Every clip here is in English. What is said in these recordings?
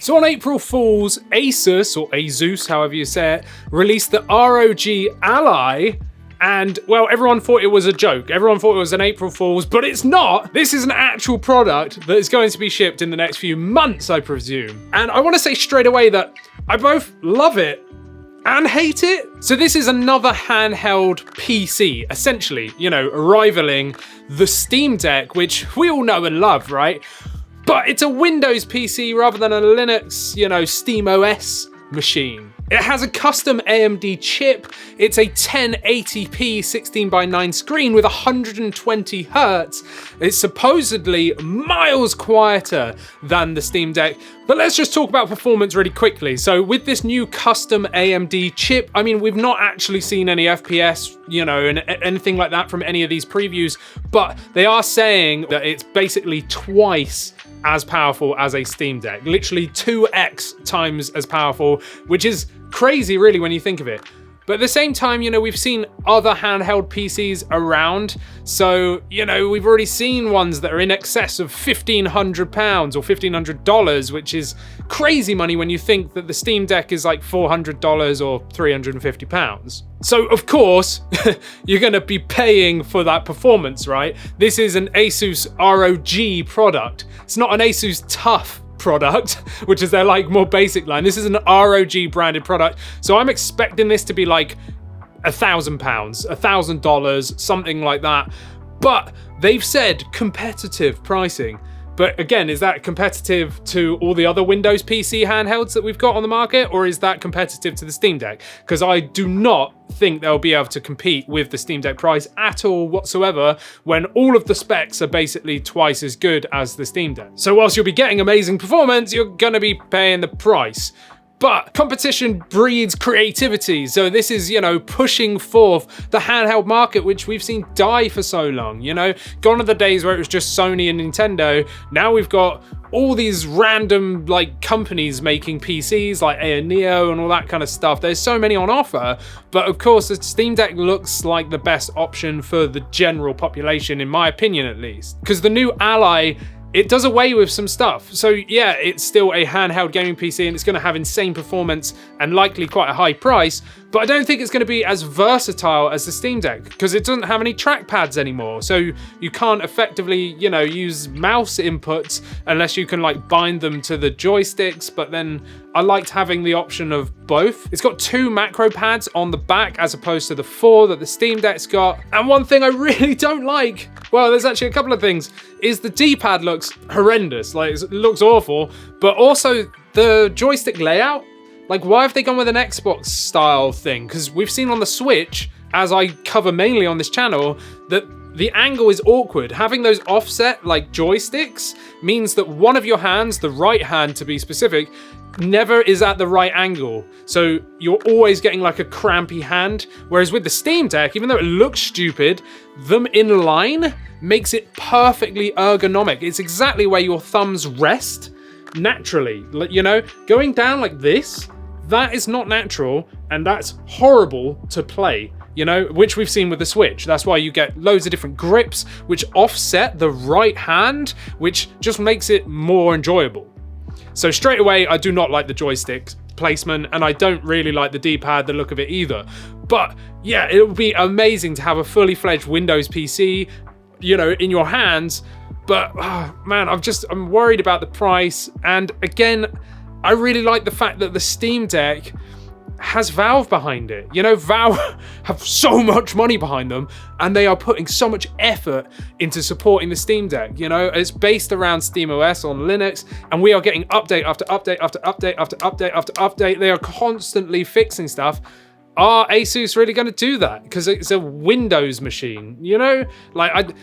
So on April Fool's, ASUS, or ASUS, however you say it, released the ROG Ally, and, well, everyone thought it was a joke. Everyone thought it was an April Fool's, but it's not. This is an actual product that is going to be shipped in the next few months, I presume. And I want to say straight away that I both love it and hate it. So this is another handheld PC, essentially, you know, rivaling the Steam Deck, which we all know and love, right? But it's a Windows PC rather than a Linux, you know, SteamOS machine. It has a custom AMD chip. It's a 1080p 16:9 screen with 120 Hz. It's supposedly miles quieter than the Steam Deck. But let's just talk about performance really quickly. So with this new custom AMD chip, I mean, we've not actually seen any FPS, you know, and anything like that from any of these previews, but they are saying that it's basically twice as powerful as a Steam Deck, literally 2x times as powerful, which is crazy really when you think of it. But at the same time, you know, we've seen other handheld PCs around. So, you know, we've already seen ones that are in excess of £1,500 or $1,500, which is crazy money when you think that the Steam Deck is like $400 or £350. So, of course, you're going to be paying for that performance, right? This is an ASUS ROG product. It's not an ASUS TUF product, which is their like more basic line. This is an ROG branded product. So I'm expecting this to be like £1,000, $1,000, something like that. But they've said competitive pricing. But again, is that competitive to all the other Windows PC handhelds that we've got on the market, or is that competitive to the Steam Deck? Because I do not think they'll be able to compete with the Steam Deck price at all whatsoever when all of the specs are basically twice as good as the Steam Deck. So whilst you'll be getting amazing performance, you're gonna be paying the price. But competition breeds creativity. So this is, you know, pushing forth the handheld market, which we've seen die for so long, you know? Gone are the days where it was just Sony and Nintendo. Now we've got all these random like companies making PCs like Neo and all that kind of stuff. There's so many on offer, but of course the Steam Deck looks like the best option for the general population, in my opinion at least. Because the new Ally, it does away with some stuff. So yeah, it's still a handheld gaming PC and it's gonna have insane performance and likely quite a high price, but I don't think it's gonna be as versatile as the Steam Deck because it doesn't have any trackpads anymore. So you can't effectively, you know, use mouse inputs unless you can like bind them to the joysticks, but then I liked having the option of both. It's got 2 macro pads on the back as opposed to the 4 that the Steam Deck's got. And one thing I really don't like, well, there's actually a couple of things, is the D-pad looks horrendous. Like, it looks awful, but also the joystick layout. Like, why have they gone with an Xbox style thing? Because we've seen on the Switch, as I cover mainly on this channel, that the angle is awkward. Having those offset like joysticks means that one of your hands, the right hand to be specific, never is at the right angle. So you're always getting like a crampy hand. Whereas with the Steam Deck, even though it looks stupid, them in line makes it perfectly ergonomic. It's exactly where your thumbs rest naturally. You know, going down like this, that is not natural and that's horrible to play. You know, which we've seen with the Switch. That's why you get loads of different grips which offset the right hand, which just makes it more enjoyable. So straight away, I do not like the joystick placement and I don't really like the D-pad, the look of it either. But yeah, it would be amazing to have a fully fledged Windows PC, you know, in your hands. But oh, man, I'm worried about the price. And again, I really like the fact that the Steam Deck has Valve behind it. You know, Valve have so much money behind them and they are putting so much effort into supporting the Steam Deck. You know, it's based around SteamOS on Linux and we are getting update after update after update after update after update. They are constantly fixing stuff. Are ASUS really going to do that? Because it's a Windows machine, you know? Like,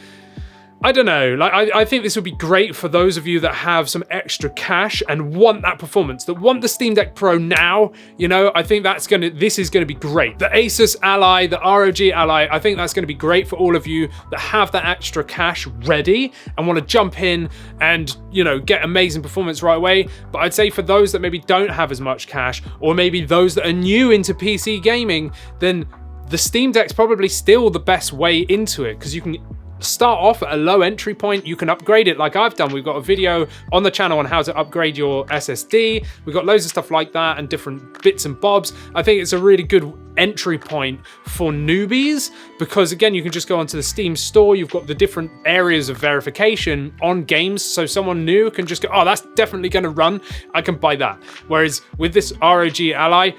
I don't know, like I think this would be great for those of you that have some extra cash and want that performance, that want the Steam Deck Pro now, you know, I think this is gonna be great. The ASUS Ally, the ROG Ally, I think that's gonna be great for all of you that have that extra cash ready and wanna jump in and, you know, get amazing performance right away. But I'd say for those that maybe don't have as much cash, or maybe those that are new into PC gaming, then the Steam Deck's probably still the best way into it because you can start off at a low entry point. You can upgrade it like I've done. We've got a video on the channel on how to upgrade your SSD. We've got loads of stuff like that and different bits and bobs. I think it's a really good entry point for newbies because, again, you can just go onto the Steam store. You've got the different areas of verification on games, so someone new can just go, oh, that's definitely going to run. I can buy that. Whereas with this ROG Ally,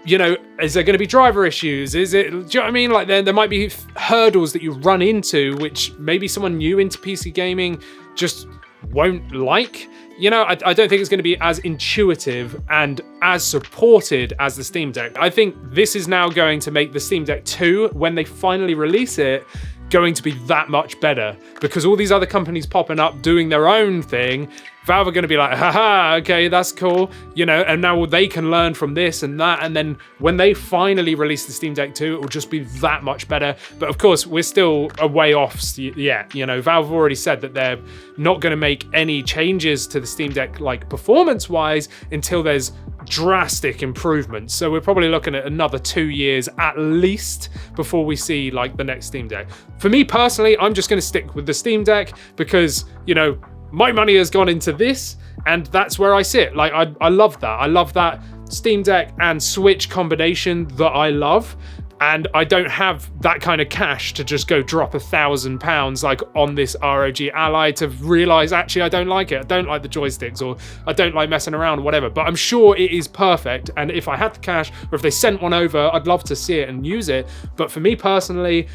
you know, is there going to be driver issues? Is it, do you know what I mean? Like there might be hurdles that you run into, which maybe someone new into PC gaming just won't like. You know, I don't think it's going to be as intuitive and as supported as the Steam Deck. I think this is now going to make the Steam Deck 2, when they finally release it, going to be that much better, because all these other companies popping up doing their own thing, Valve are going to be like, haha, okay, that's cool, you know, and now they can learn from this and that, and then when they finally release the Steam Deck 2, it will just be that much better. But of course, we're still a way off yet. You know, Valve have already said that they're not going to make any changes to the Steam Deck, like performance-wise, until there's drastic improvements. So we're probably looking at another 2 years at least before we see like the next Steam Deck. For me personally, I'm just going to stick with the Steam Deck because, you know, my money has gone into this and that's where I sit. Like I love that. I love that Steam Deck and Switch combination that I love. And I don't have that kind of cash to just go drop £1,000 like on this ROG Ally to realize actually I don't like it. I don't like the joysticks, or I don't like messing around or whatever. But I'm sure it is perfect. And if I had the cash, or if they sent one over, I'd love to see it and use it. But for me personally,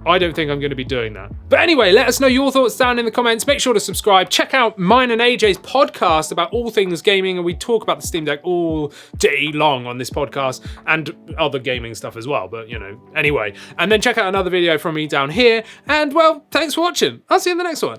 I don't think I'm going to be doing that. But anyway, let us know your thoughts down in the comments. Make sure to subscribe. Check out mine and AJ's podcast about all things gaming, and we talk about the Steam Deck all day long on this podcast and other gaming stuff as well. But, you know, anyway. And then check out another video from me down here. And, well, thanks for watching. I'll see you in the next one.